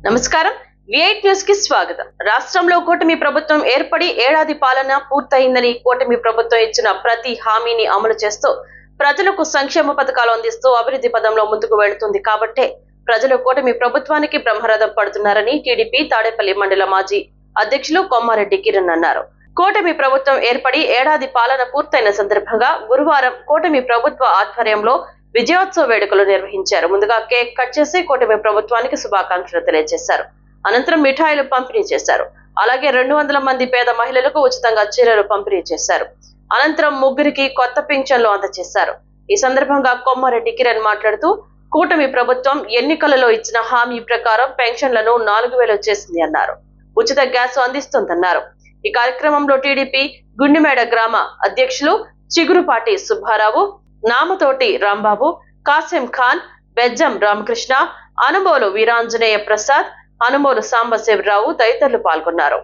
నమస్కారం. V8 news కి స్వాగతం. రాష్ట్రంలో కూటమి ప్రభుత్వం ఏర్పడి ఏడాది పాలన పూర్తయిందని, కూటమి ప్రభుత్వం ఇచ్చిన ప్రతి హామీని అమలు చేస్తూ ప్రజలకు సంక్షేమ పథకాలు అందిస్తూ అభివృద్ధి పదంలో ముందుకు వెళుతుంది కాబట్టే ప్రజలు కూటమి ప్రభుత్వానికి బ్రహ్మరథం పడుతున్నారని టీడీపీ తాడేపల్లి మండల మాజీ అధ్యక్షులు కొమ్మారెడ్డి కిరణ్ అన్నారు. కూటమి ప్రభుత్వం ఏర్పడి ఏడాది పాలన పూర్తయిన సందర్భంగా గురువారం కూటమి ప్రభుత్వ ఆధ్వర్యంలో విజయోత్సవ వేడుకలు నిర్వహించారు. ముందుగా కేక్ కట్ చేసి కూటమి ప్రభుత్వానికి శుభాకాంక్షలు తెలియజేశారు. అనంతరం మిఠాయిలు పంపిణీ చేశారు. అలాగే 200 మంది పేద మహిళలకు ఉచితంగా చీరలు పంపిణీ చేశారు. అనంతరం ముగ్గురికి కొత్త పింఛన్లు అందజేశారు. ఈ సందర్భంగా కొమ్మారెడ్డి కిరణ్ మాట్లాడుతూ, కూటమి ప్రభుత్వం ఎన్నికలలో ఇచ్చిన హామీ ప్రకారం పెన్షన్లను 4000 చేసింది అన్నారు. ఉచిత గ్యాస్ అందిస్తుందన్నారు. ఈ కార్యక్రమంలో టీడీపీ గుండిమేడ గ్రామ అధ్యక్షులు చిగురుపాటి సుబ్బారావు, నామతోటి రాంబాబు, కాసిం ఖాన్, బెజ్జం రామకృష్ణ, అనుమోలు వీరాంజనేయ ప్రసాద్, అనుమోలు సాంబశివరావు తదితరులు పాల్గొన్నారు.